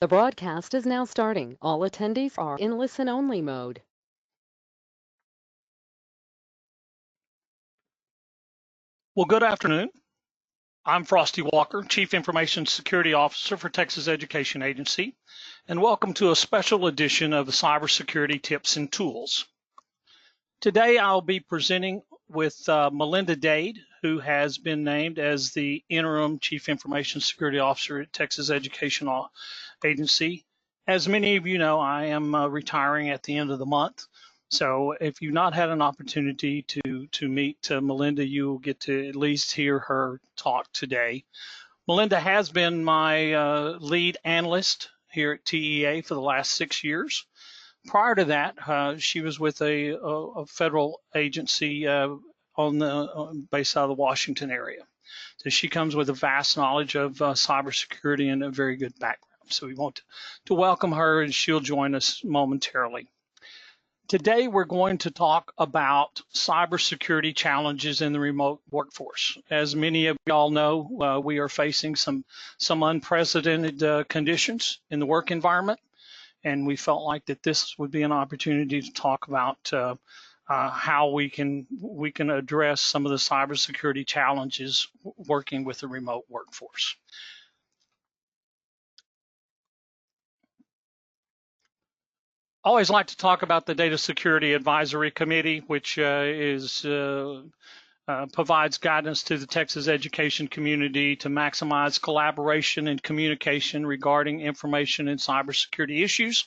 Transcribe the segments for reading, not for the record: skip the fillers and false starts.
The broadcast is now starting. All attendees are in listen-only mode. Well, good afternoon. I'm Frosty Walker, Chief Information Security Officer for Texas Education Agency, and welcome to a special edition of the Cybersecurity Tips and Tools. Today, I'll be presenting with Melinda Dade, who has been named as the Interim Chief Information Security Officer at Texas Education Agency. As many of you know, I am retiring at the end of the month. So if you've not had an opportunity to meet Melinda, you will get to at least hear her talk today. Melinda has been my lead analyst here at TEA for the last 6 years. Prior to that, she was with a federal agency based out of the Washington area. So she comes with a vast knowledge of cybersecurity and a very good background. So we want to welcome her, and she'll join us momentarily. Today, we're going to talk about cybersecurity challenges in the remote workforce. As many of y'all know, we are facing some unprecedented conditions in the work environment, and we felt like that this would be an opportunity to talk about how we can address some of the cybersecurity challenges working with the remote workforce. I always like to talk about the Data Security Advisory Committee, which provides guidance to the Texas education community to maximize collaboration and communication regarding information and cybersecurity issues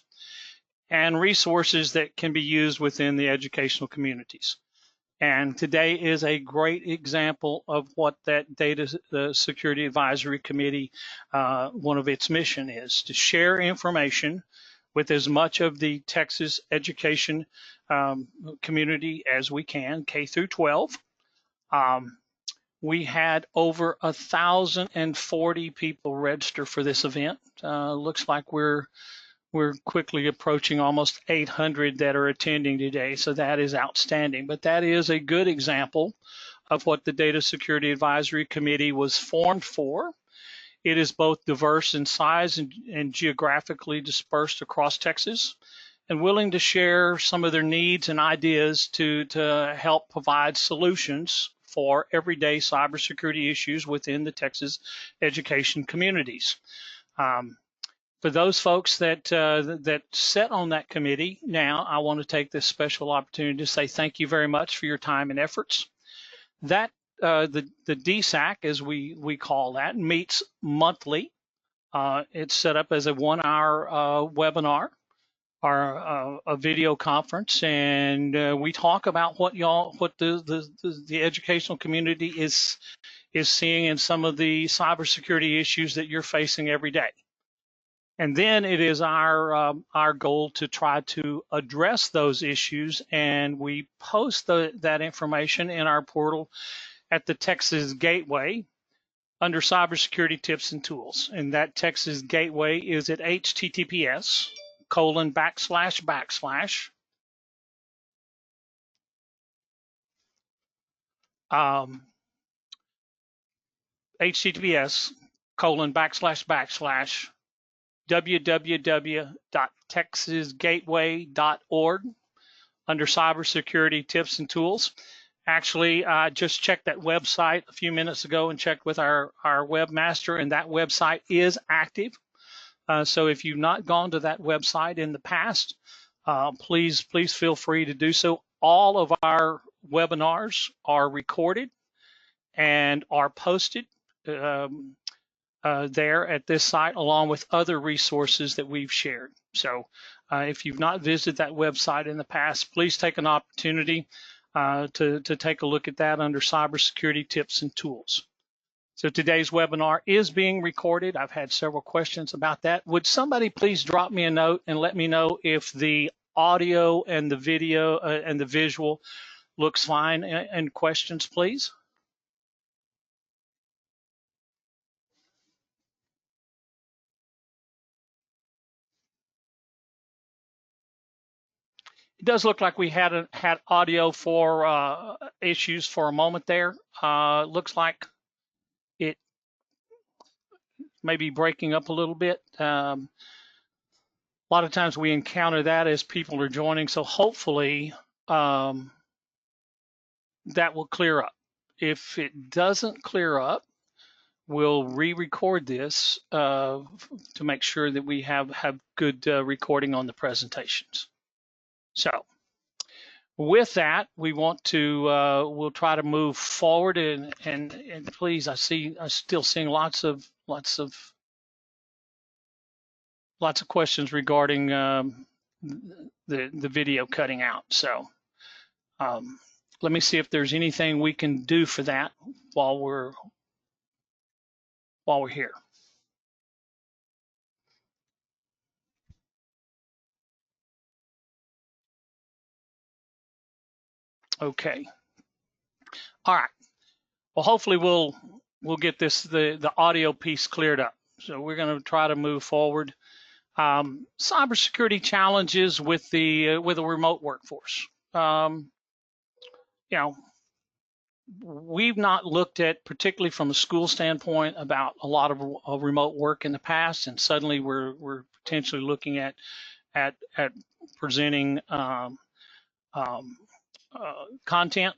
and resources that can be used within the educational communities. And today is a great example of what that Data Security Advisory Committee, one of its mission is to share information with as much of the Texas education community as we can, K through 12. We had over 1,040 people register for this event. Looks like we're quickly approaching almost 800 that are attending today, so that is outstanding. But that is a good example of what the Data Security Advisory Committee was formed for. It is both diverse in size and geographically dispersed across Texas, and willing to share some of their needs and ideas to help provide solutions for everyday cybersecurity issues within the Texas education communities. For those folks that sit on that committee now, I want to take this special opportunity to say thank you very much for your time and efforts. That the DSAC, as we call that, meets monthly. It's set up as a 1-hour webinar or a video conference, and we talk about what the educational community is seeing in some of the cybersecurity issues that you're facing every day. And then it is our goal to try to address those issues, and we post that information in our portal at the Texas Gateway under Cybersecurity Tips and Tools. And that Texas Gateway is at https:// https:// www.texasgateway.org under Cybersecurity Tips and Tools. Actually, I just checked that website a few minutes ago and checked with our webmaster, and that website is active. So if you've not gone to that website in the past, please feel free to do so. All of our webinars are recorded and are posted there at this site, along with other resources that we've shared. So if you've not visited that website in the past, please take an opportunity to take a look at that under Cybersecurity Tips and Tools. So today's webinar is being recorded. I've had several questions about that. Would somebody please drop me a note and let me know if the audio and the video and the visual looks fine, and questions, please? It does look like we had audio for issues for a moment there. Looks like it may be breaking up a little bit. lot of times we encounter that as people are joining. So hopefully that will clear up. If it doesn't clear up, we'll re-record this to make sure that we have good recording on the presentations. So with that, we want to we'll try to move forward and please, I'm still seeing lots of questions regarding the video cutting out. So let me see if there's anything we can do for that while we're here. Okay. All right. Well, hopefully we'll get the audio piece cleared up. So we're going to try to move forward. Cybersecurity challenges with a remote workforce. You know, we've not looked at, particularly from a school standpoint, about a lot of remote work in the past, and suddenly we're potentially looking at presenting content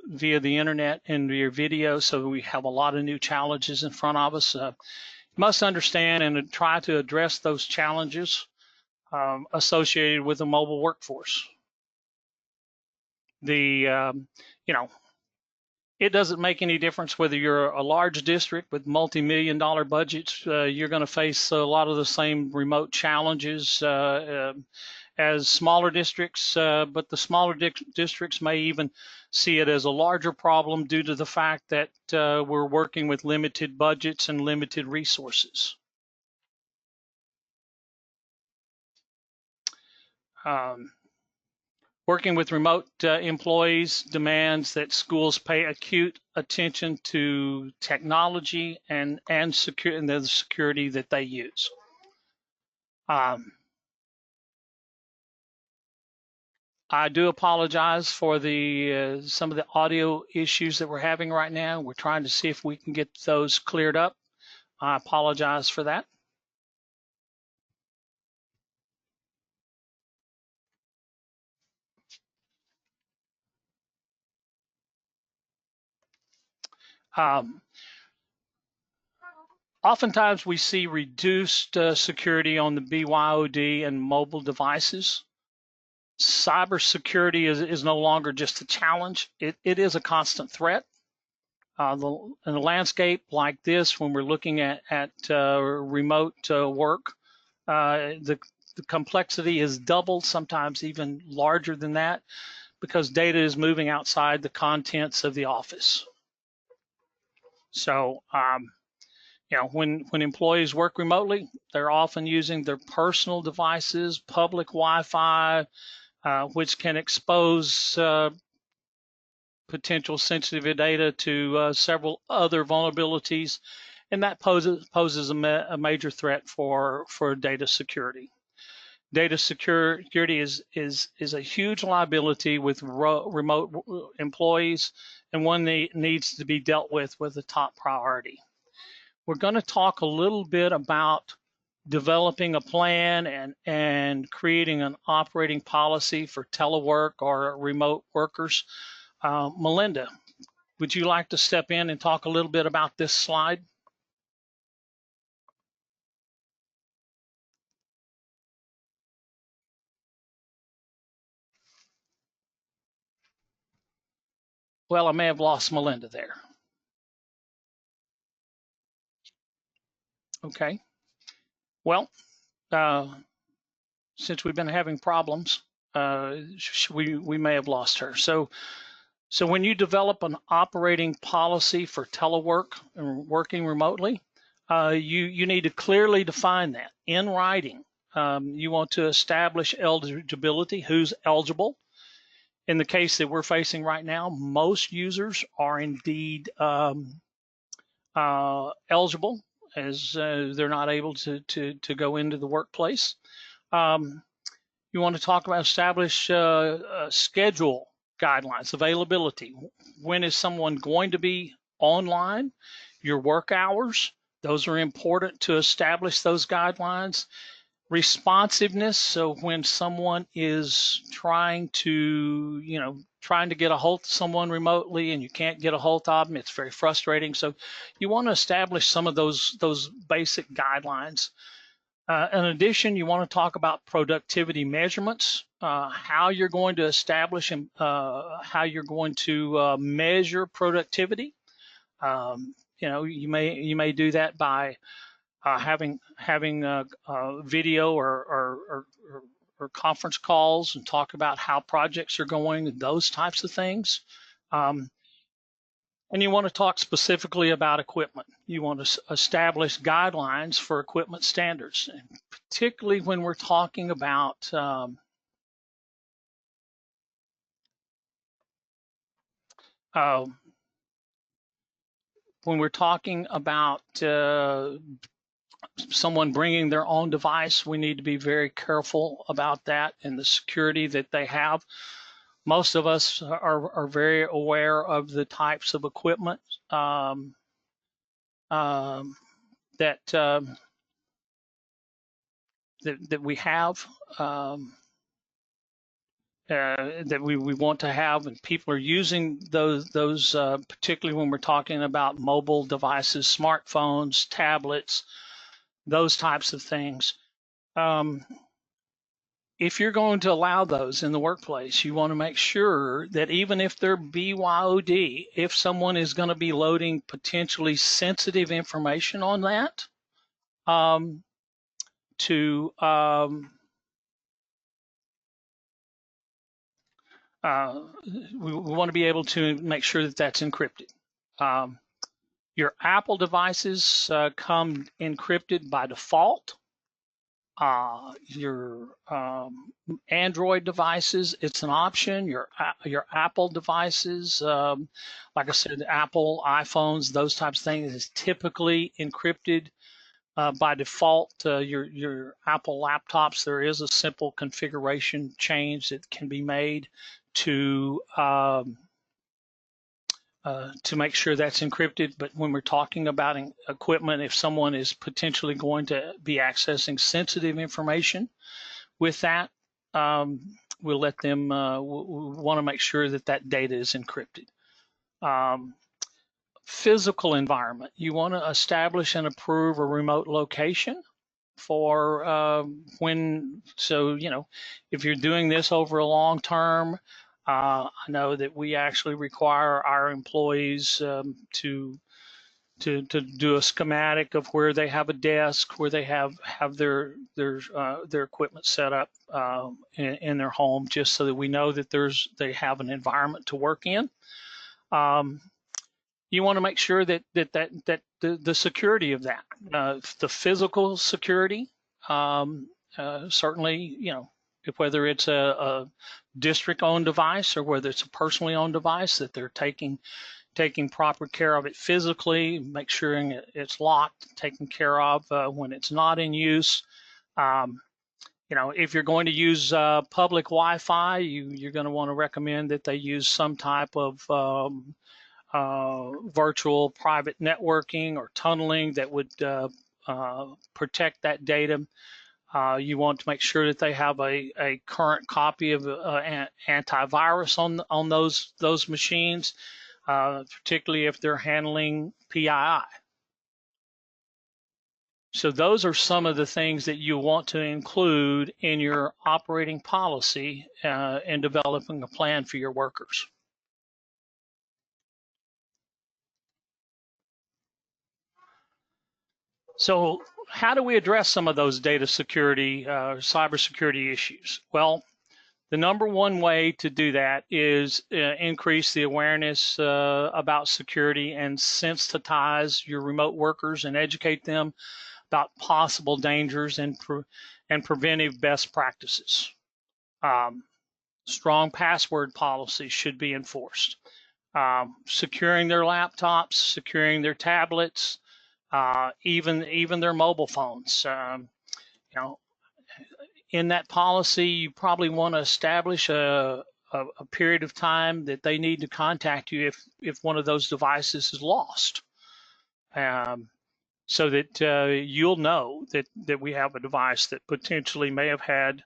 via the internet and via video. So we have a lot of new challenges in front of us. Must understand and try to address those challenges associated with a mobile workforce. It doesn't make any difference whether you're a large district with multi-million-dollar budgets. You're going to face a lot of the same remote challenges as smaller districts, but the smaller districts may even see it as a larger problem due to the fact that we're working with limited budgets and limited resources. Working with remote employees demands that schools pay acute attention to technology and the security that they use. I do apologize for some of the audio issues that we're having right now. We're trying to see if we can get those cleared up. I apologize for that. Oftentimes we see reduced security on the BYOD and mobile devices. Cybersecurity is no longer just a challenge. It is a constant threat. In a landscape like this, when we're looking at remote work, the complexity is doubled, sometimes even larger than that, because data is moving outside the contents of the office. So, when employees work remotely, they're often using their personal devices, public Wi-Fi, which can expose potential sensitive data to several other vulnerabilities, and that poses a major threat for data security. Data security is a huge liability with remote employees, and one that needs to be dealt with a top priority. We're going to talk a little bit about developing a plan and creating an operating policy for telework or remote workers. Melinda, would you like to step in and talk a little bit about this slide? Well, I may have lost Melinda there. Okay. Well, since we've been having problems, we may have lost her. So when you develop an operating policy for telework and working remotely, you need to clearly define that in writing. You want to establish eligibility, who's eligible. In the case that we're facing right now, most users are indeed eligible, as they're not able to go into the workplace. You want to talk about establish schedule guidelines, availability. When is someone going to be online? Your work hours, those are important to establish those guidelines. Responsiveness. So when someone is trying to, trying to get a hold of someone remotely and you can't get a hold of them, it's very frustrating. So you want to establish some of those basic guidelines. In addition, you want to talk about productivity measurements, how you're going to establish and how you're going to measure productivity. You may do that by having video or conference calls and talk about how projects are going and those types of things. And you want to talk specifically about equipment. You want to establish guidelines for equipment standards, and particularly when we're talking about uh, someone bringing their own device. We need to be very careful about that and the security that they have. Most of us are very aware of the types of equipment that that we have, that we want to have, and people are using those particularly when we're talking about mobile devices, smartphones, tablets, those types of things. If you're going to allow those in the workplace, you want to make sure that even if they're BYOD, if someone is going to be loading potentially sensitive information on that, um, to we want to be able to make sure that that's encrypted. Your Apple devices come encrypted by default. Your Android devices, it's an option. Your Apple devices, like I said, Apple iPhones, those types of things, is typically encrypted by default. Your Apple laptops, there is a simple configuration change that can be made to make sure that's encrypted. But when we're talking about equipment, if someone is potentially going to be accessing sensitive information with that, we'll let them, we want to make sure that that data is encrypted. Physical environment, you want to establish and approve a remote location for if you're doing this over a long term. I know that we actually require our employees to do a schematic of where they have a desk, where they have their equipment set up in their home, just so that we know that they have an environment to work in. You want to make sure that the security of that, the physical security, certainly, whether it's a district-owned device or whether it's a personally owned device, that they're taking proper care of it physically, make sure it's locked, taken care of when it's not in use. If you're going to use public Wi-Fi, you're going to want to recommend that they use some type of virtual private networking or tunneling that would protect that data. You want to make sure that they have a current copy of antivirus on those machines, particularly if they're handling PII. So those are some of the things that you want to include in your operating policy in developing a plan for your workers. So how do we address some of those data security, cybersecurity issues? Well, the number one way to do that is increase the awareness about security and sensitize your remote workers and educate them about possible dangers and preventive best practices. Strong password policies should be enforced. Securing their laptops, securing their tablets, even their mobile phones. In that policy, you probably want to establish a period of time that they need to contact you if one of those devices is lost. so that you'll know that we have a device that potentially may have had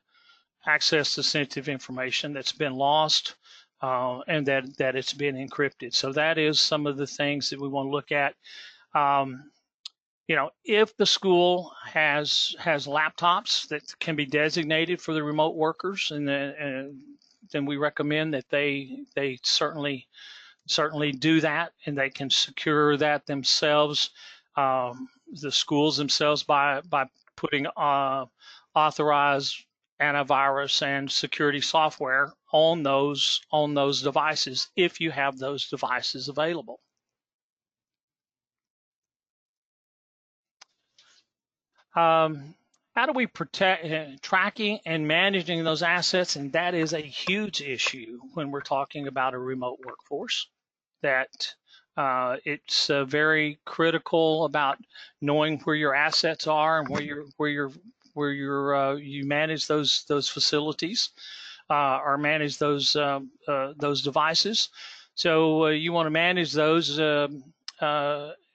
access to sensitive information that's been lost, and that it's been encrypted. So that is some of the things that we want to look at. Um, if the school has laptops that can be designated for the remote workers, and then we recommend that they certainly do that, and they can secure that themselves, the schools themselves, by putting authorized antivirus and security software on those devices, if you have those devices available. How do we protect tracking and managing those assets? And that is a huge issue when we're talking about a remote workforce. That it's very critical about knowing where your assets are and where you manage those facilities, or manage those devices. So you want to manage those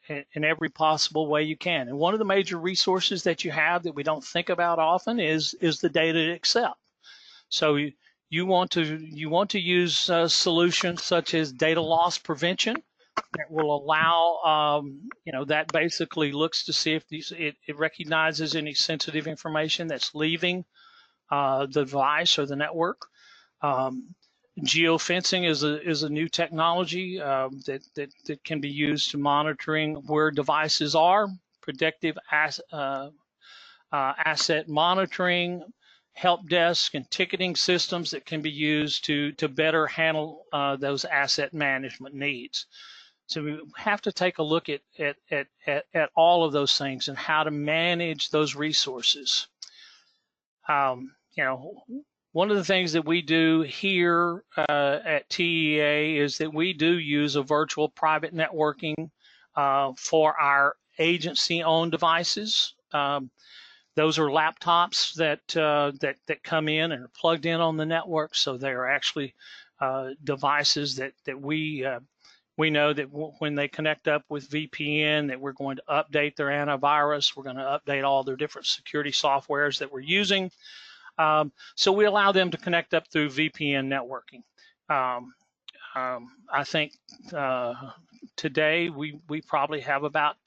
in every possible way you can. And one of the major resources that you have that we don't think about often is the data itself. So you want to use solutions such as data loss prevention that will allow, that basically looks to see if it recognizes any sensitive information that's leaving the device or the network. Geofencing is a new technology that can be used to monitoring where devices are. Predictive asset monitoring, help desk, and ticketing systems that can be used to better handle those asset management needs. So we have to take a look at all of those things and how to manage those resources. One of the things that we do here at TEA is that we do use a virtual private networking for our agency-owned devices. Those are laptops that come in and are plugged in on the network, so they are actually devices that we know that when they connect up with VPN, that we're going to update their antivirus. We're going to update all their different security softwares that we're using. So we allow them to connect up through VPN networking. I think today we probably have about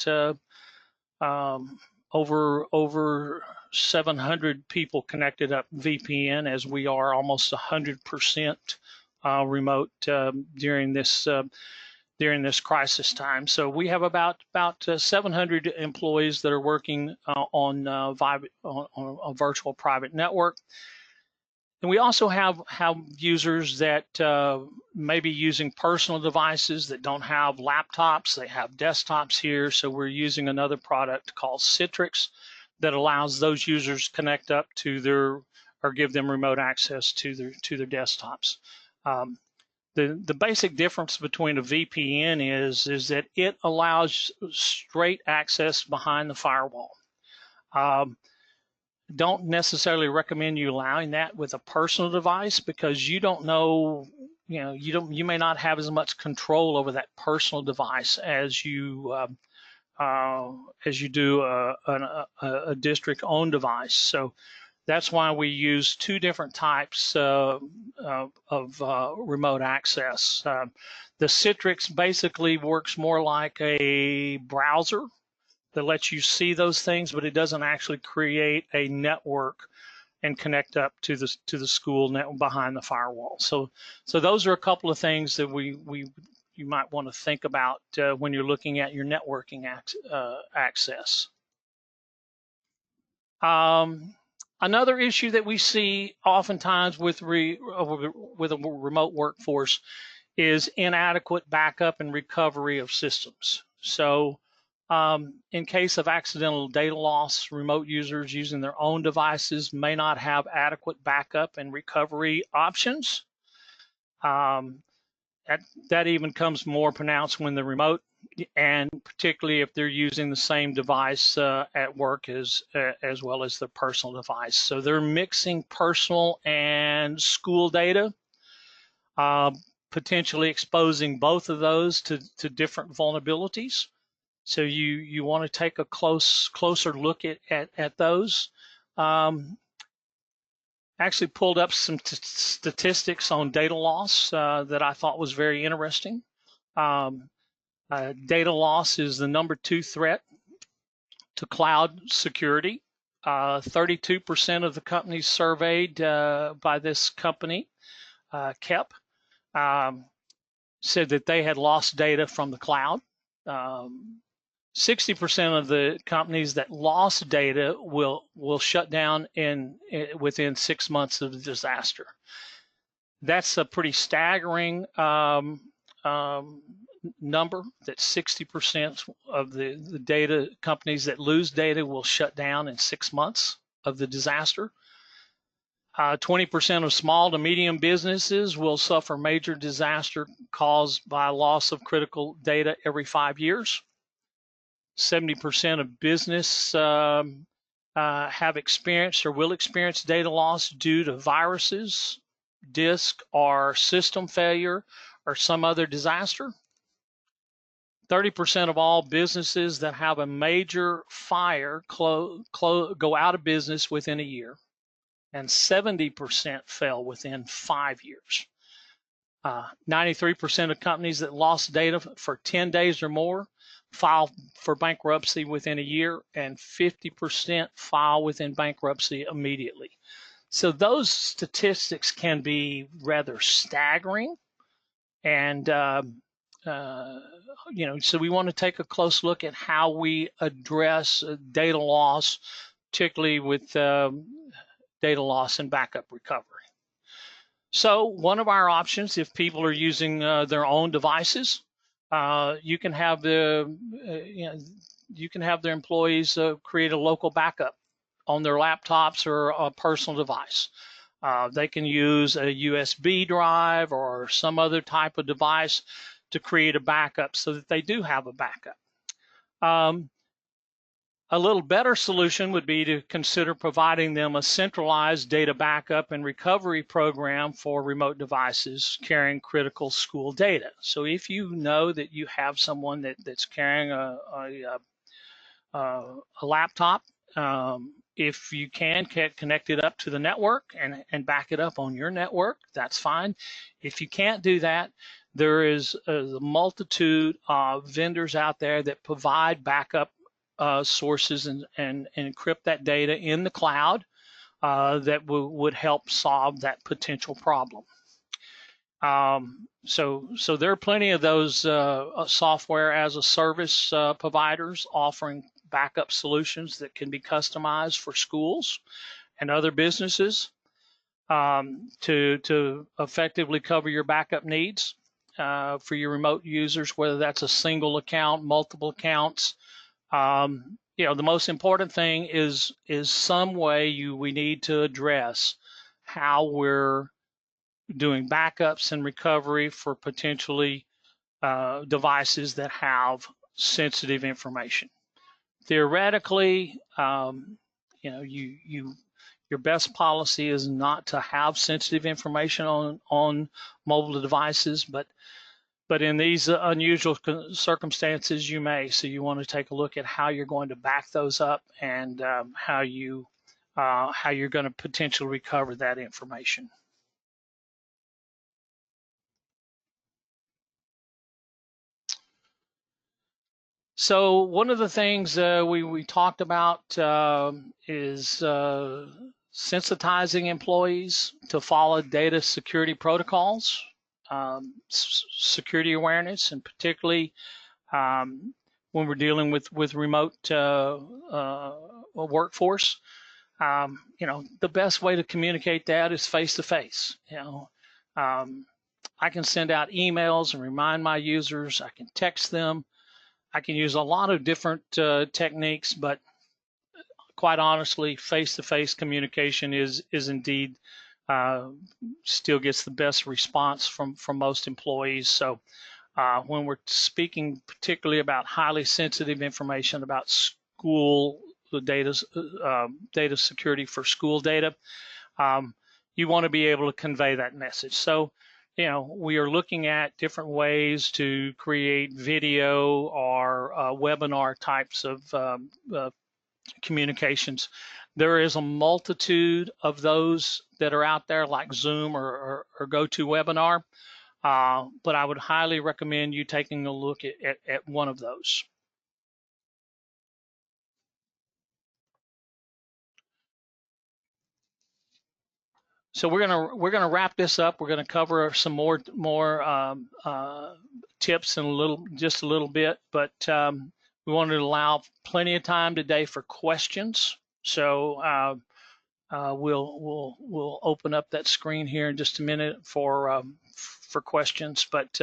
over 700 people connected up VPN, as we are almost 100% remote during this crisis time. So we have about 700 employees that are working on a virtual private network. And we also have users that may be using personal devices that don't have laptops. They have desktops here. So we're using another product called Citrix that allows those users connect up to or give them remote access to their desktops. The basic difference between a VPN is that it allows straight access behind the firewall. Don't necessarily recommend you allowing that with a personal device, because you don't know, you may not have as much control over that personal device as you do a district-owned device. So that's why we use two different types of remote access. The Citrix basically works more like a browser that lets you see those things, but it doesn't actually create a network and connect up to the school net behind the firewall. So those are a couple of things that you might want to think about when you're looking at your networking access. Another issue that we see oftentimes with a remote workforce is inadequate backup and recovery of systems. So in case of accidental data loss, remote users using their own devices may not have adequate backup and recovery options. That even comes more pronounced when they're remote, and particularly if they're using the same device at work as well as their personal device. So they're mixing personal and school data, potentially exposing both of those to different vulnerabilities. So you want to take a closer look at those. Actually pulled up some statistics on data loss that I thought was very interesting. Data loss is the number 2 threat to cloud security. 32% of the companies surveyed by this company, KEP, said that they had lost data from the cloud. 60% of the companies that lost data will shut down within 6 months of the disaster. That's a pretty staggering number, that 60% of the data companies that lose data will shut down in 6 months of the disaster. 20% of small to medium businesses will suffer major disaster caused by loss of critical data every 5 years. 70% of business have experienced or will experience data loss due to viruses, disk or system failure, or some other disaster. 30% of all businesses that have a major fire go out of business within a year, and 70% fail within 5 years. 93% of companies that lost data for 10 days or more file for bankruptcy within a year, and 50% file within bankruptcy immediately. So those statistics can be rather staggering, and so we want to take a close look at how we address data loss, particularly with data loss and backup recovery. So one of our options, if people are using their own devices, you can have their employees create a local backup on their laptops or a personal device. They can use a USB drive or some other type of device to create a backup so that they do have a backup. A little better solution would be to consider providing them a centralized data backup and recovery program for remote devices carrying critical school data. So if you know that you have someone that's carrying a laptop, if you can connect it up to the network and back it up on your network, that's fine. If you can't do that, there is a multitude of vendors out there that provide backup sources and encrypt that data in the cloud that would help solve that potential problem. So there are plenty of those software as a service providers offering backup solutions that can be customized for schools and other businesses to effectively cover your backup needs for your remote users, whether that's a single account, multiple accounts. The most important thing is some way we need to address how we're doing backups and recovery for potentially devices that have sensitive information. Theoretically, your best policy is not to have sensitive information on mobile devices, but in these unusual circumstances, you may. So you want to take a look at how you're going to back those up and how you're going to potentially recover that information. So one of the things we talked about is sensitizing employees to follow data security protocols, security awareness, and particularly when we're dealing with remote workforce. The best way to communicate that is face to face. I can send out emails and remind my users. I can text them. I can use a lot of different techniques, but quite honestly, face-to-face communication is indeed still gets the best response from most employees. So when we're speaking particularly about highly sensitive information about school data security for school data, you want to be able to convey that message. So we are looking at different ways to create video or webinar types of communications. There is a multitude of those that are out there, like Zoom or GoToWebinar, but I would highly recommend you taking a look at one of those. So we're gonna wrap this up. We're gonna cover some more tips in just a little bit, but we wanted to allow plenty of time today for questions. So we'll open up that screen here in just a minute for questions. But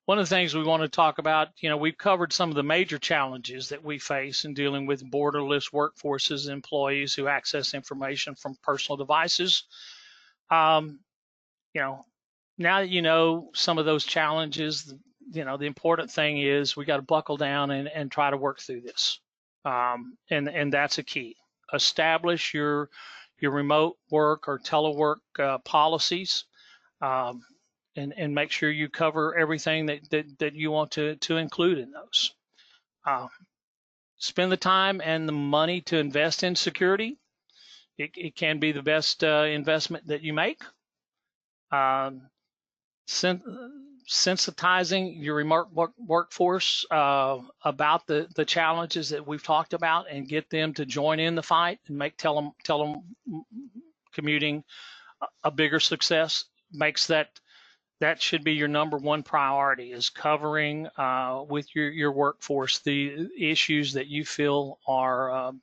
one of the things we want to talk about, we've covered some of the major challenges that we face in dealing with borderless workforces, employees who access information from personal devices. Um, you know, now that you know some of those challenges, the important thing is we got to buckle down and try to work through this. And that's a key. Establish your remote work or telework policies, and make sure you cover everything that you want to include in those. Spend the time and the money to invest in security. It can be the best investment that you make. Sensitizing your remote workforce about the challenges that we've talked about, and get them to join in the fight and tell them commuting a bigger success. Makes that should be your number one priority, is covering with your workforce the issues that you feel are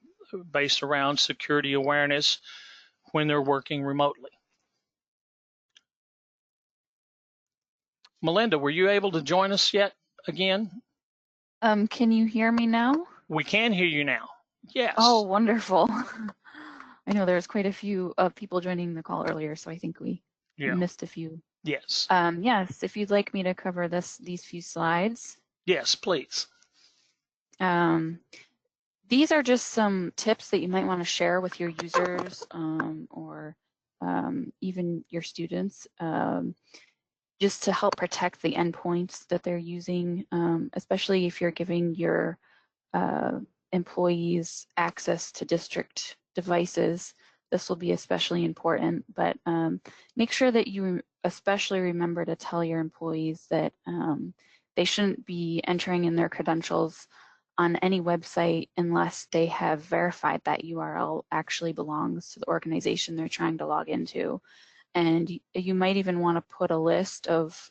based around security awareness when they're working remotely. Melinda, were you able to join us yet again? Can you hear me now? We can hear you now. Yes. Oh, wonderful. I know there's quite a few people joining the call earlier, so I think we missed a few. Yes. Yes, if you'd like me to cover these few slides. Yes, please. These are just some tips that you might want to share with your users or even your students, just to help protect the endpoints that they're using, especially if you're giving your employees access to district devices. This will be especially important, but make sure that you especially remember to tell your employees that they shouldn't be entering in their credentials on any website unless they have verified that URL actually belongs to the organization they're trying to log into. And you might even want to put a list of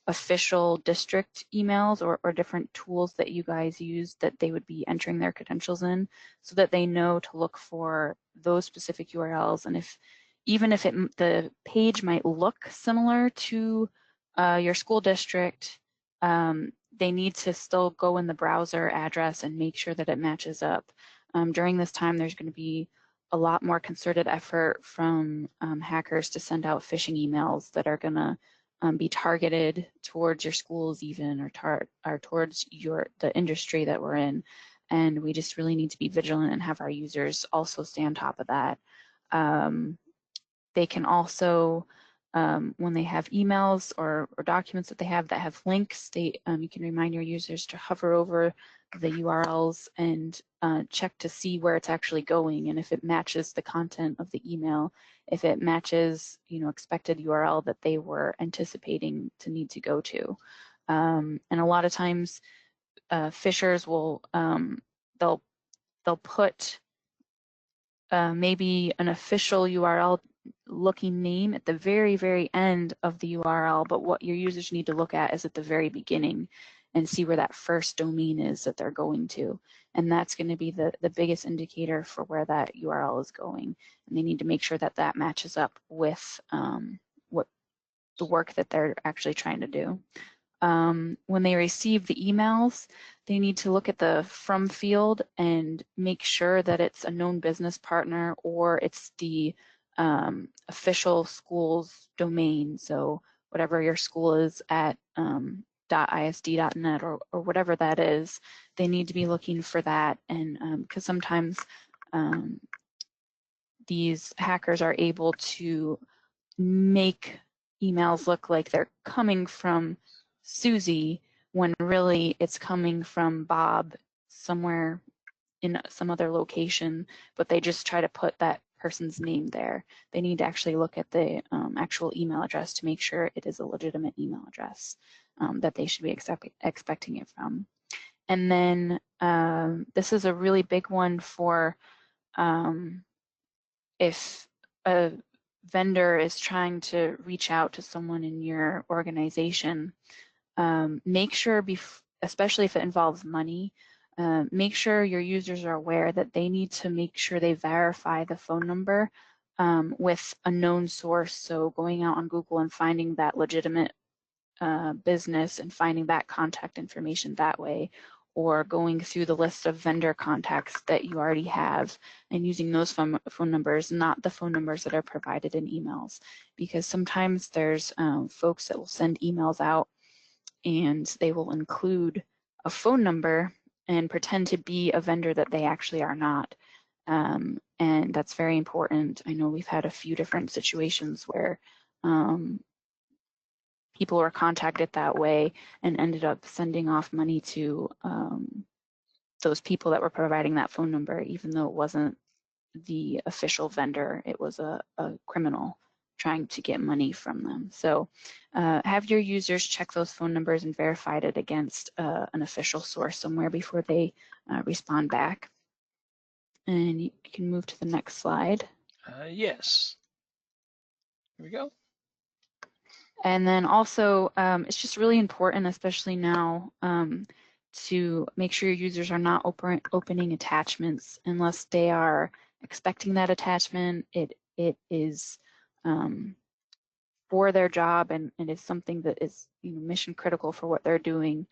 official district emails or different tools that you guys use that they would be entering their credentials in, so that they know to look for those specific URLs. And even if the page might look similar to your school district, they need to still go in the browser address and make sure that it matches up. During this time, there's going to be a lot more concerted effort from hackers to send out phishing emails that are going to be targeted towards your schools even, or towards the industry that we're in. And we just really need to be vigilant and have our users also stay on top of that. They can also, when they have emails or documents that they have links, you can remind your users to hover over the URLs and check to see where it's actually going, and if it matches the content of the email, if it matches, expected URL that they were anticipating to need to go to. And a lot of times, phishers will they'll put maybe an official URL looking name at the very, very end of the URL, but what your users need to look at is at the very beginning and see where that first domain is that they're going to. And that's going to be the biggest indicator for where that URL is going. And they need to make sure that that matches up with what the work that they're actually trying to do. When they receive the emails, they need to look at the from field and make sure that it's a known business partner or it's the official school's domain. So whatever your school is at .isd.net or whatever that is, they need to be looking for that. And because sometimes these hackers are able to make emails look like they're coming from Susie when really it's coming from Bob somewhere in some other location, but they just try to put that person's name there. They need to actually look at the actual email address to make sure it is a legitimate email address that they should be expecting it from. And then this is a really big one for if a vendor is trying to reach out to someone in your organization, make sure, especially if it involves money, make sure your users are aware that they need to make sure they verify the phone number with a known source. So going out on Google and finding that legitimate business and finding that contact information that way, or going through the list of vendor contacts that you already have and using those phone numbers, not the phone numbers that are provided in emails. Because sometimes there's folks that will send emails out and they will include a phone number and pretend to be a vendor that they actually are not. And that's very important. I know we've had a few different situations where people were contacted that way and ended up sending off money to those people that were providing that phone number, even though it wasn't the official vendor. It was a criminal trying to get money from them. So have your users check those phone numbers and verify it against an official source somewhere before they respond back. And you can move to the next slide. Yes. Here we go. And then also, it's just really important, especially now, to make sure your users are not opening attachments unless they are expecting that attachment. It is for their job and is something that is mission critical for what they're doing.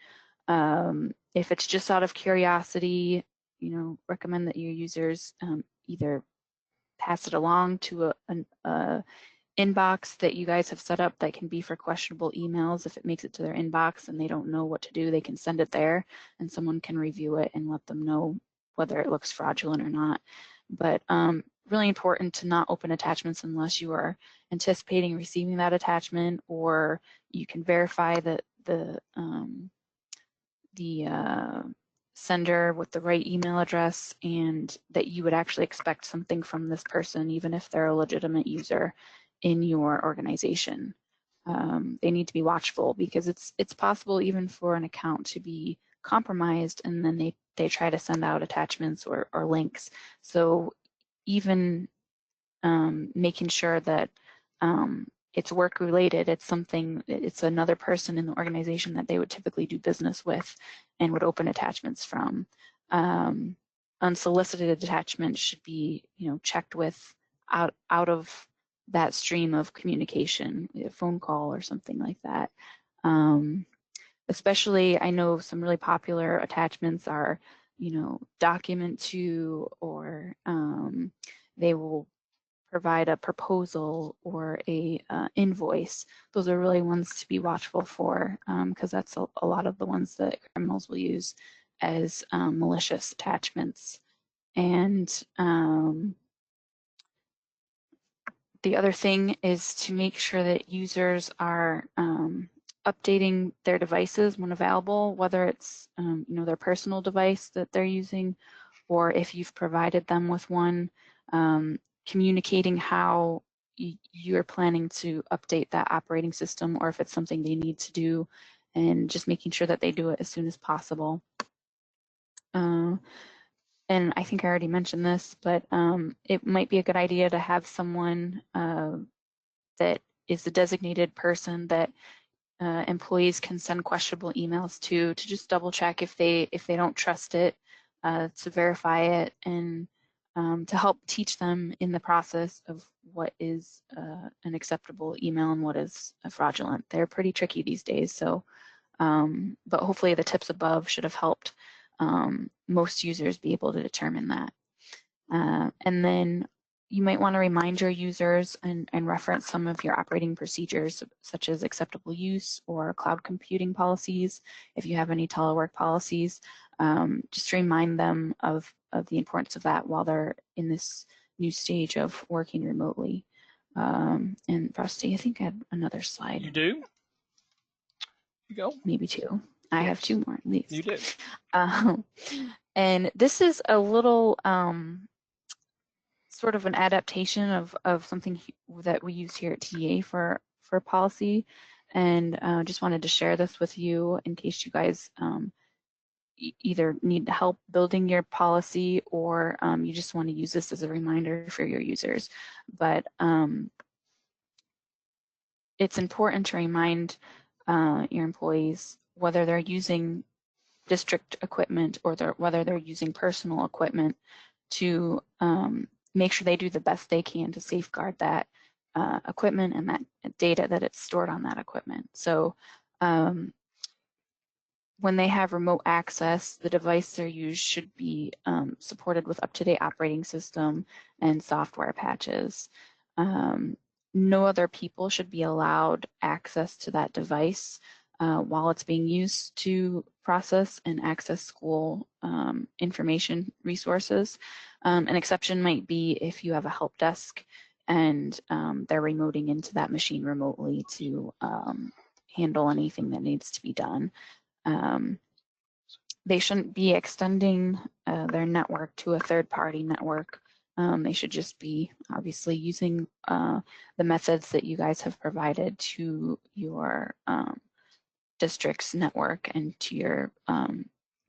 If it's just out of curiosity, recommend that your users either pass it along to a inbox that you guys have set up that can be for questionable emails. If it makes it to their inbox and they don't know what to do, they can send it there and someone can review it and let them know whether it looks fraudulent or not. But really important to not open attachments unless you are anticipating receiving that attachment, or you can verify that the sender with the right email address and that you would actually expect something from this person, even if they're a legitimate user in your organization. They need to be watchful because it's possible even for an account to be compromised and then they try to send out attachments or links. So even making sure that it's work related, it's another person in the organization that they would typically do business with and would open attachments from. Unsolicited attachments should be checked with out of that stream of communication, a phone call or something like that. Especially, I know some really popular attachments are, document to, or they will provide a proposal or a invoice. Those are really ones to be watchful for because that's a lot of the ones that criminals will use as malicious attachments. And the other thing is to make sure that users are updating their devices when available, whether it's their personal device that they're using, or if you've provided them with one, communicating how you're planning to update that operating system, or if it's something they need to do, and just making sure that they do it as soon as possible. And I think I already mentioned this, but it might be a good idea to have someone that is the designated person that employees can send questionable emails to just double check if they don't trust it, to verify it, and to help teach them in the process of what is an acceptable email and what is fraudulent. They're pretty tricky these days, so but hopefully the tips above should have helped most users be able to determine that. And then you might want to remind your users and reference some of your operating procedures, such as acceptable use or cloud computing policies. If you have any telework policies, just remind them of the importance of that while they're in this new stage of working remotely. And Rusty, I think I had another slide. You do? You go. Maybe two. I have two more at least. You do. And this is a little sort of an adaptation of something that we use here at TA for policy. And just wanted to share this with you in case you guys either need help building your policy or you just want to use this as a reminder for your users. But it's important to remind your employees whether they're using district equipment or whether they're using personal equipment to make sure they do the best they can to safeguard that equipment and that data that it's stored on that equipment. So when they have remote access, the device they use should be supported with up-to-date operating system and software patches. No other people should be allowed access to that device while it's being used to process and access school information resources. An exception might be if you have a help desk and they're remoting into that machine remotely to handle anything that needs to be done. They shouldn't be extending their network to a third-party network. They should just be obviously using the methods that you guys have provided to your district's network and to your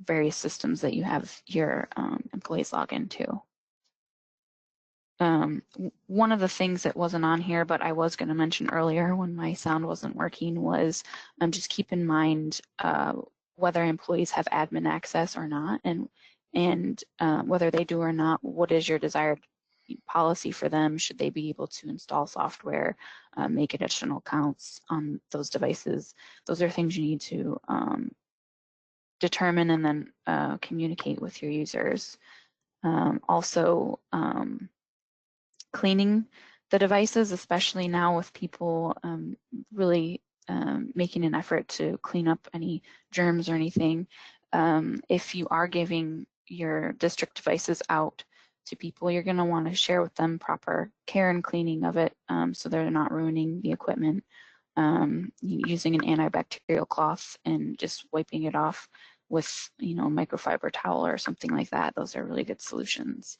various systems that you have your employees log into. One of the things that wasn't on here, but I was going to mention earlier when my sound wasn't working, was just keep in mind whether employees have admin access or not, and whether they do or not, what is your desired policy for them? Should they be able to install software, make additional accounts on those devices? Those are things you need to determine and then communicate with your users. Also, cleaning the devices, especially now with people really making an effort to clean up any germs or anything. If you are giving your district devices out to people, you're going to want to share with them proper care and cleaning of it so they're not ruining the equipment. Using an antibacterial cloth and just wiping it off with, a microfiber towel or something like that. Those are really good solutions.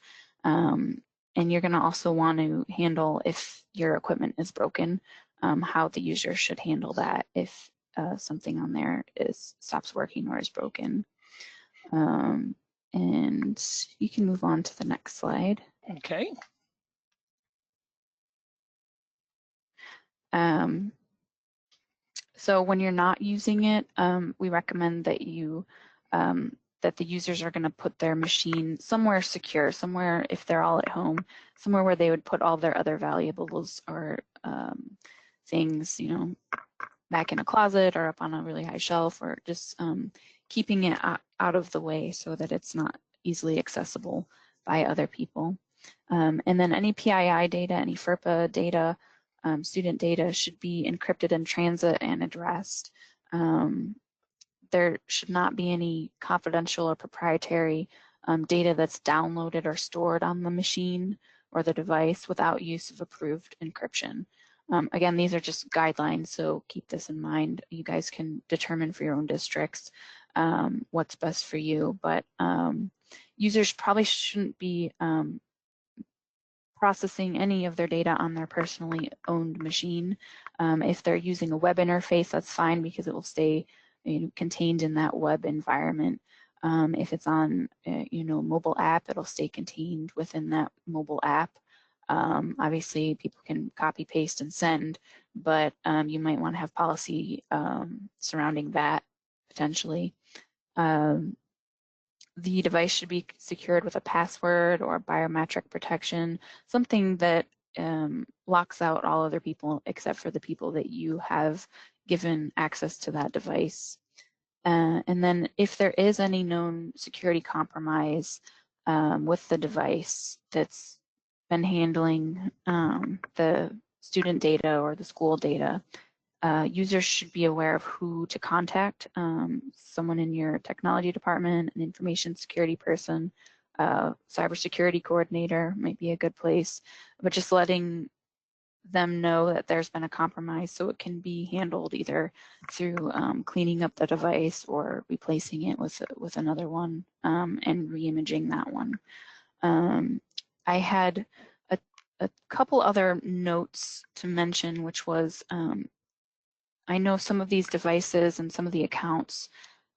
And you're going to also want to handle if your equipment is broken, how the user should handle that if something on there stops working or is broken. And you can move on to the next slide. Okay. So when you're not using it, we recommend that that the users are going to put their machine somewhere secure, somewhere, if they're all at home, somewhere where they would put all their other valuables or things, back in a closet or up on a really high shelf, or just keeping it out of the way so that it's not easily accessible by other people. And then any PII data, any FERPA data, student data should be encrypted in transit and addressed. There should not be any confidential or proprietary data that's downloaded or stored on the machine or the device without use of approved encryption. Again, these are just guidelines, so keep this in mind. You guys can determine for your own districts what's best for you, but users probably shouldn't be processing any of their data on their personally owned machine. If they're using a web interface, that's fine because it will stay contained in that web environment. If it's on mobile app, it'll stay contained within that mobile app. Obviously, people can copy, paste, and send, but you might want to have policy surrounding that potentially. The device should be secured with a password or biometric protection, something that locks out all other people except for the people that you have given access to that device. And then if there is any known security compromise with the device that's been handling the student data or the school data, users should be aware of who to contact, someone in your technology department, an information security person, cybersecurity coordinator might be a good place, but just letting them know that there's been a compromise, so it can be handled either through cleaning up the device or replacing it with another one, and re-imaging that one. I had a couple other notes to mention, which was I know some of these devices and some of the accounts,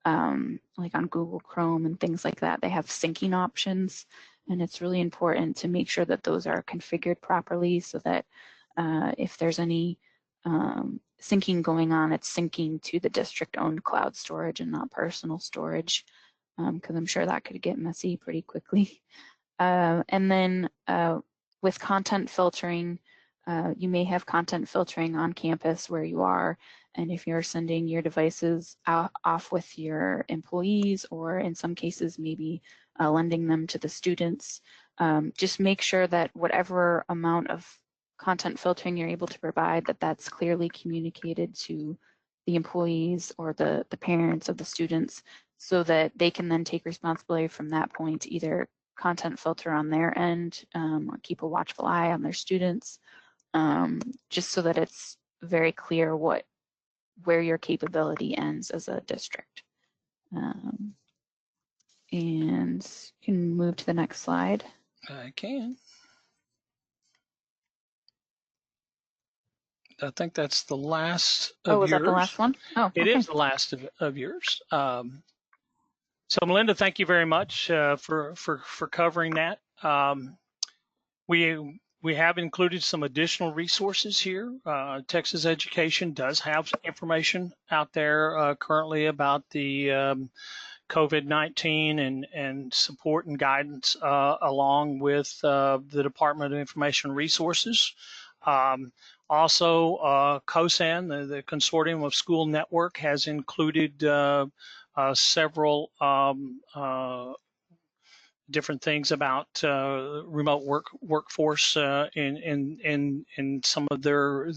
like on Google Chrome and things like that, they have syncing options, and it's really important to make sure that those are configured properly so that if there's any syncing going on, it's syncing to the district-owned cloud storage and not personal storage, because I'm sure that could get messy pretty quickly. And then with content filtering, you may have content filtering on campus where you are, and if you're sending your devices off with your employees, or in some cases maybe lending them to the students, just make sure that whatever amount of content filtering you're able to provide, that's clearly communicated to the employees or the parents of the students, so that they can then take responsibility from that point to either content filter on their end, or keep a watchful eye on their students, just so that it's very clear where your capability ends as a district. And you can move to the next slide. I can. I think that's the last of yours. Oh, was that the last one? Oh, it okay. is the last of yours. So Melinda, thank you very much for covering that. We have included some additional resources here. Texas Education does have information out there currently about the COVID-19 and support and guidance along with the Department of Information Resources. Also, COSAN, the Consortium of School Network, has included several different things about remote workforce in some of their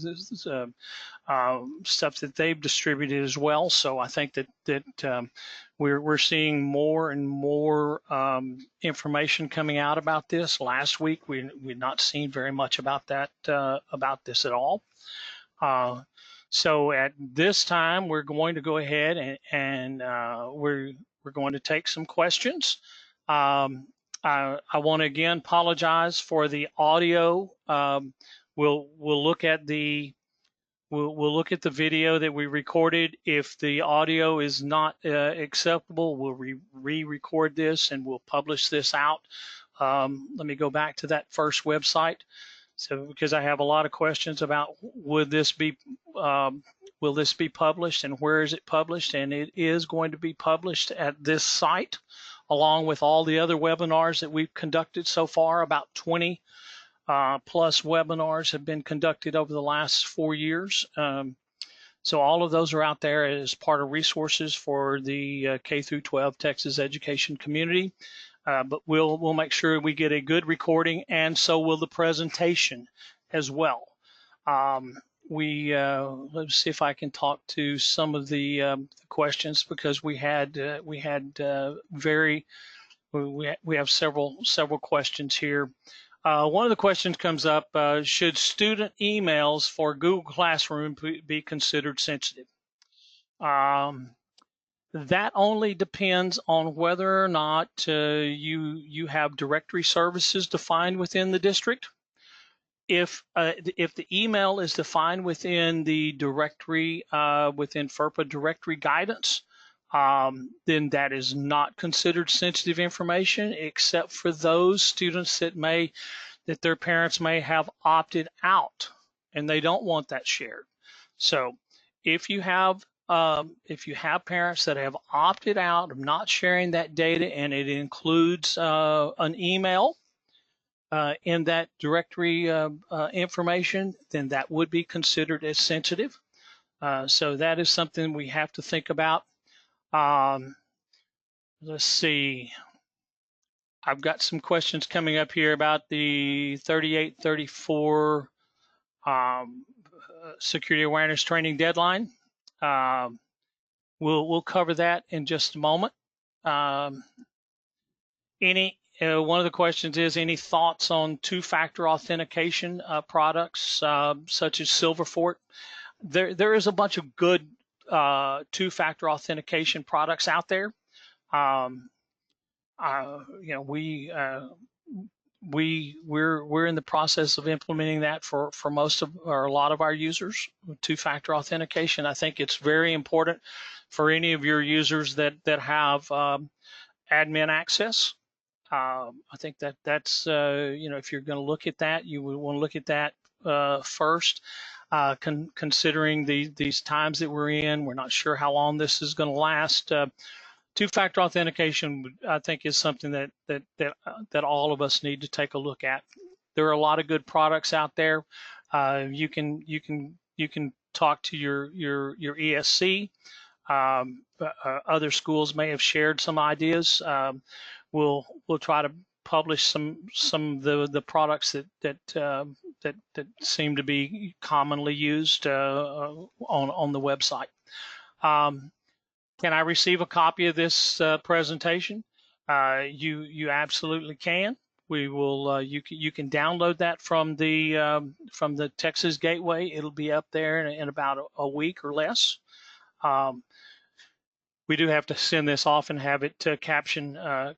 stuff that they've distributed as well. So I think that we're seeing more and more information coming out about this. Last week we'd not seen very much about that about this at all. So at this time we're going to go ahead and we're going to take some questions. I want to again apologize for the audio. We'll look at the video that we recorded. If the audio is not acceptable, we'll re-record this and we'll publish this out. Let me go back to that first website. So because I have a lot of questions about will this be published and where is it published, and it is going to be published at this site along with all the other webinars that we've conducted so far. About 20 plus webinars have been conducted over the last 4 years. So all of those are out there as part of resources for the K through 12 Texas education community. But we'll make sure we get a good recording, and so will the presentation as well. Let's see if I can talk to some of the questions, because we have several questions here. One of the questions comes up: should student emails for Google Classroom be considered sensitive? That only depends on whether or not you have directory services defined within the district. If the email is defined within the directory, within FERPA directory guidance, then that is not considered sensitive information, except for those students that their parents may have opted out and they don't want that shared. So if you have parents that have opted out of not sharing that data, and it includes an email in that directory information, then that would be considered as sensitive. So that is something we have to think about. Let's see. I've got some questions coming up here about the 3834 security awareness training deadline. We'll cover that in just a moment. One of the questions is any thoughts on two-factor authentication products such as Silverfort? There is a bunch of good two-factor authentication products out there. You know, we're in the process of implementing that for most of or a lot of our users. Two-factor authentication. I think it's very important for any of your users that have admin access. I think that's you know, if you're going to look at that, you would want to look at that first. Considering these times that we're in, we're not sure how long this is going to last. Two-factor authentication, I think, is something that all of us need to take a look at. There are a lot of good products out there. You can talk to your ESC. Other schools may have shared some ideas. We'll try to publish some of the products that seem to be commonly used on the website. Can I receive a copy of this presentation? You absolutely can. We will. You can download that from the Texas Gateway. It'll be up there in about a week or less. We do have to send this off and have it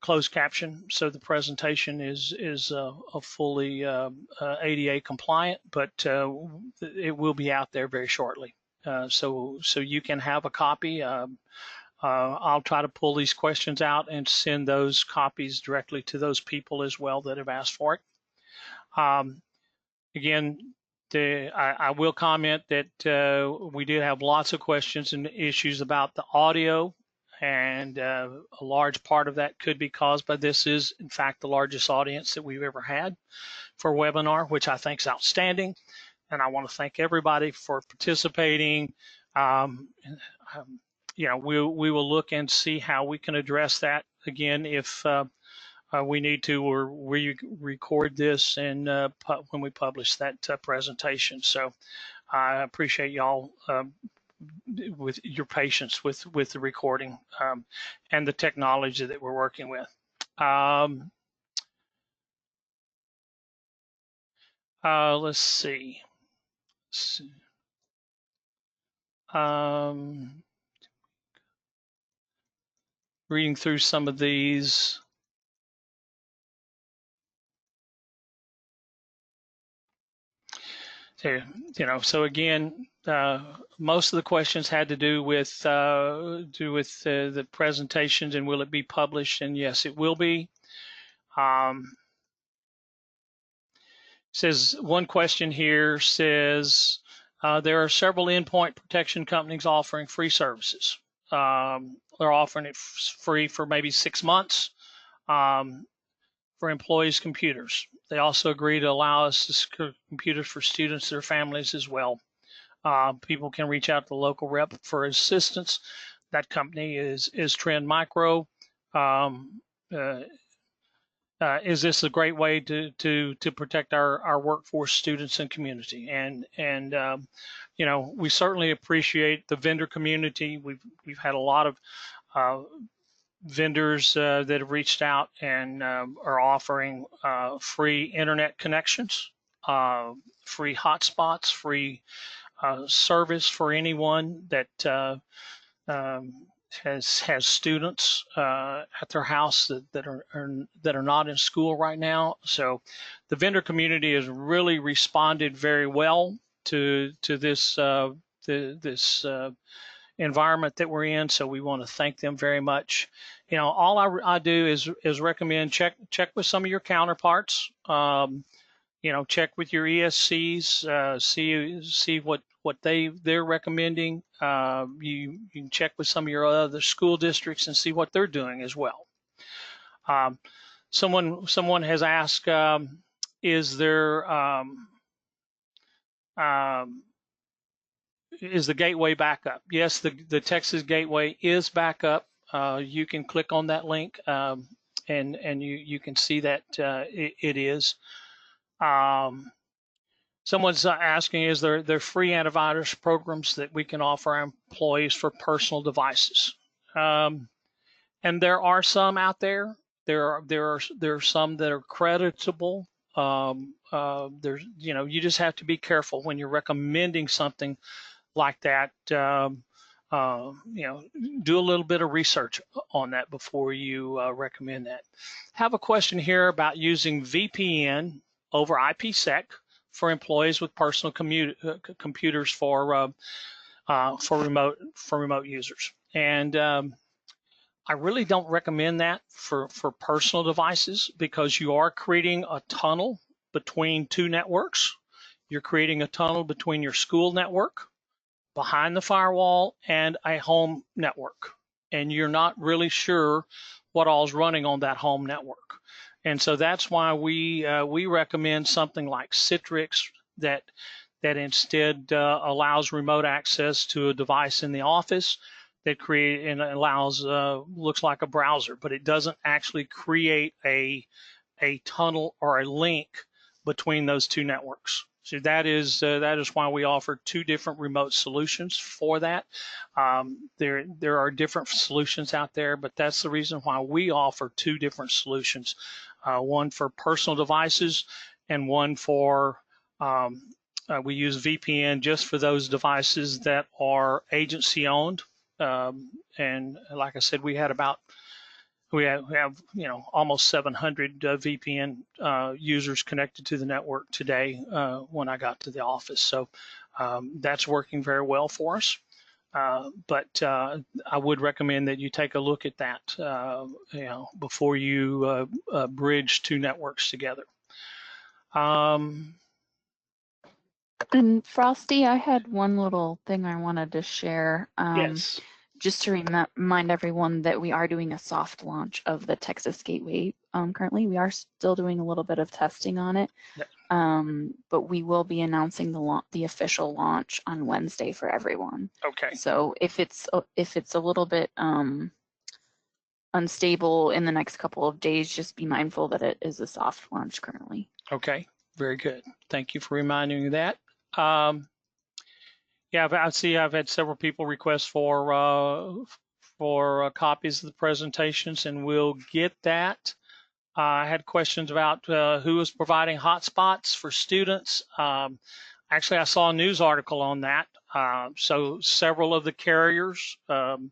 closed caption, so the presentation is a fully ADA compliant, but it will be out there very shortly. So you can have a copy. I'll try to pull these questions out and send those copies directly to those people as well that have asked for it. Again, I will comment that we did have lots of questions and issues about the audio, and a large part of that could be caused by this is, in fact, the largest audience that we've ever had for a webinar, which I think is outstanding. And I want to thank everybody for participating. You know, we will look and see how we can address that again if we need to, or we record this and when we publish that presentation. So I appreciate y'all with your patience with the recording and the technology that we're working with. Let's see. Reading through some of these. You know, so again, most of the questions had to do with the presentations and will it be published? And yes, it will be. Says one question here says there are several endpoint protection companies offering free services. They're offering it free for maybe 6 months for employees' computers. They also agree to allow us to secure computers for students and their families as well. People can reach out to the local rep for assistance. That company is Trend Micro. Is this a great way to protect our workforce, students, and community? And you know, we certainly appreciate the vendor community. We've had a lot of vendors that have reached out and are offering free internet connections, free hotspots, free service for anyone that has students at their house that are not in school right now. So the vendor community has really responded very well to this this environment that we're in. So we want to thank them very much. You know, all I do is recommend check with some of your counterparts. You know, check with your ESCs, see what they're recommending. You can check with some of your other school districts and see what they're doing as well. Someone has asked, is there is the gateway back up? Yes, the Texas Gateway is back up. You can click on that link and you can see that it is. Someone's asking, is there free antivirus programs that we can offer our employees for personal devices? And there are some out there. There are some that are creditable. There's, you just have to be careful when you're recommending something like that. Do a little bit of research on that before you recommend that. Have a question here about using VPN over IPsec for employees with personal computers for remote users. And I really don't recommend that for personal devices, because you are creating a tunnel between two networks. You're creating a tunnel between your school network behind the firewall and a home network. And you're not really sure what all's running on that home network. And so that's why we recommend something like Citrix that instead allows remote access to a device in the office, that create and allows looks like a browser, but it doesn't actually create a tunnel or a link between those two networks. So that is why we offer two different remote solutions for that. There are different solutions out there, but that's the reason why we offer two different solutions, one for personal devices and one for we use VPN just for those devices that are agency owned. And like I said, we have almost 700 VPN users connected to the network today when I got to the office. So that's working very well for us. But I would recommend that you take a look at that before you bridge two networks together. And Frosty, I had one little thing I wanted to share. Yes. Just to remind everyone that we are doing a soft launch of the Texas Gateway currently. We are still doing a little bit of testing on it, but we will be announcing the official launch on Wednesday for everyone. Okay. So if it's a little bit unstable in the next couple of days, just be mindful that it is a soft launch currently. Okay, very good. Thank you for reminding me of that. Yeah, I've had several people request for copies of the presentations, and we'll get that. I had questions about who is providing hotspots for students. Actually, I saw a news article on that. So several of the carriers some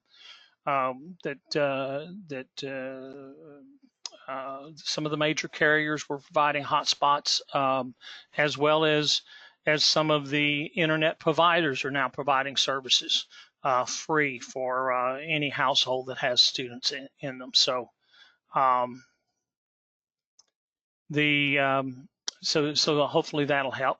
of the major carriers were providing hotspots, as well as some of the internet providers are now providing services free for any household that has students in them. So so hopefully that'll help.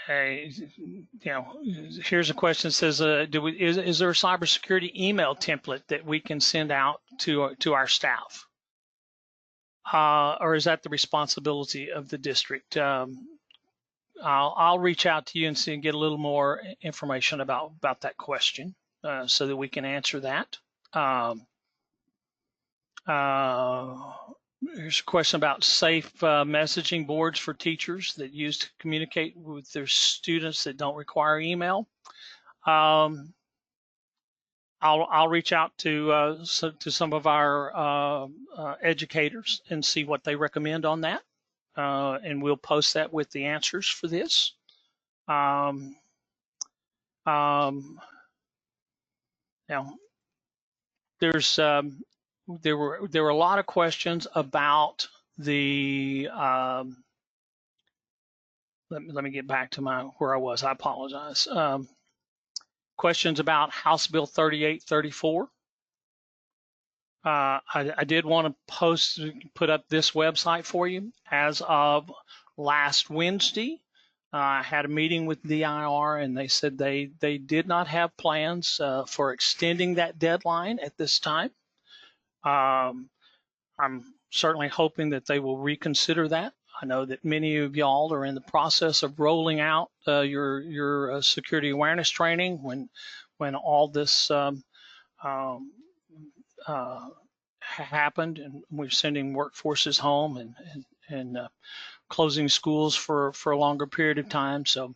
Here's a question that says, is there a cybersecurity email template that we can send out to our staff? Or is that the responsibility of the district? I'll reach out to you and see and get a little more information about that question so that we can answer that. Here's a question about safe messaging boards for teachers that use to communicate with their students that don't require email. I'll reach out to some of our educators and see what they recommend on that, and we'll post that with the answers for this. Now, there were a lot of questions about the let me get back to where I was. I apologize. Questions about House Bill 3834. I did want to put up this website for you. As of last Wednesday, I had a meeting with DIR, and they said they did not have plans for extending that deadline at this time. I'm certainly hoping that they will reconsider that. I know that many of y'all are in the process of rolling out your security awareness training when all this happened, and we're sending workforces home and closing schools for a longer period of time. So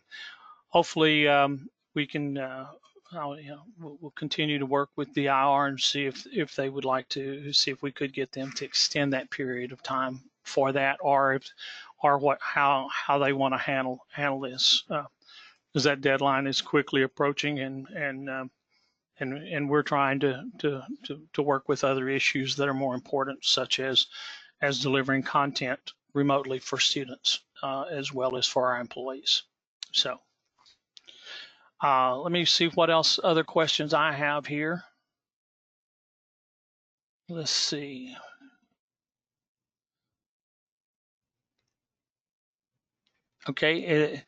hopefully we can, we'll continue to work with the IR and see if they would like to see if we could get them to extend that period of time for that, or how they want to handle this, because that deadline is quickly approaching, and we're trying to work with other issues that are more important, such as delivering content remotely for students, as well as for our employees. So let me see what else other questions I have here. Let's see. Okay,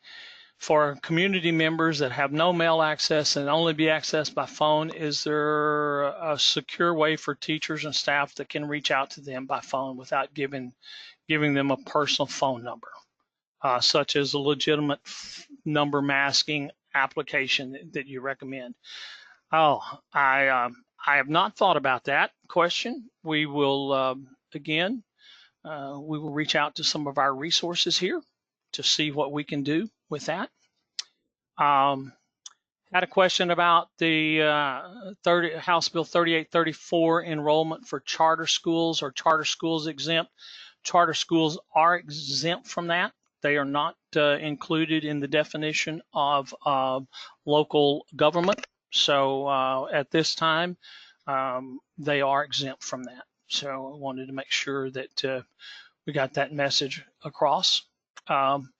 for community members that have no mail access and only be accessed by phone, is there a secure way for teachers and staff that can reach out to them by phone without giving them a personal phone number, such as a legitimate number masking application that you recommend? Oh, I have not thought about that question. We will, again, we will reach out to some of our resources here to see what we can do with that. Had a question about the House Bill 3834 enrollment for charter schools, or charter schools exempt. Charter schools are exempt from that. They are not included in the definition of local government. So at this time, they are exempt from that. So I wanted to make sure that we got that message across. There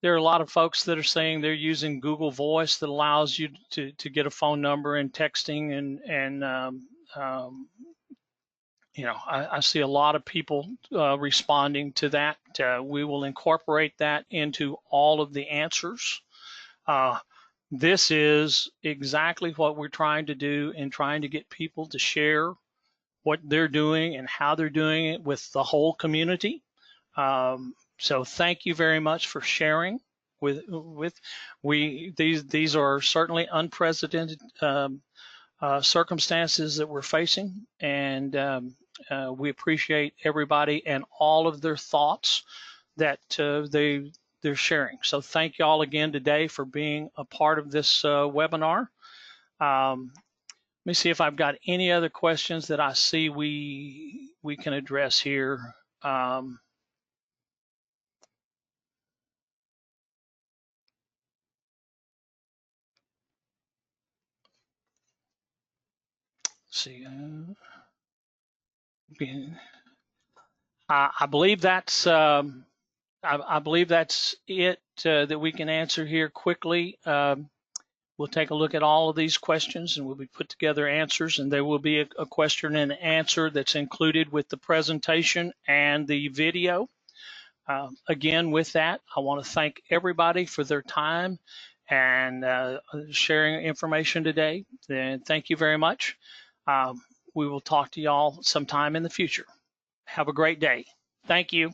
are a lot of folks that are saying they're using Google Voice that allows you to get a phone number and texting, and I see a lot of people responding to that. We will incorporate that into all of the answers. This is exactly what we're trying to do, in trying to get people to share what they're doing and how they're doing it with the whole community. So thank you very much for sharing these are certainly unprecedented circumstances that we're facing, and we appreciate everybody and all of their thoughts that they're sharing. So thank you all again today for being a part of this webinar. Let me see if I've got any other questions that I see we can address here. See, I believe that's I believe that's it that we can answer here quickly. We'll take a look at all of these questions, and we'll be put together answers, and there will be a question and answer that's included with the presentation and the video. Again, with that, I want to thank everybody for their time and sharing information today. And thank you very much. We will talk to y'all sometime in the future. Have a great day. Thank you.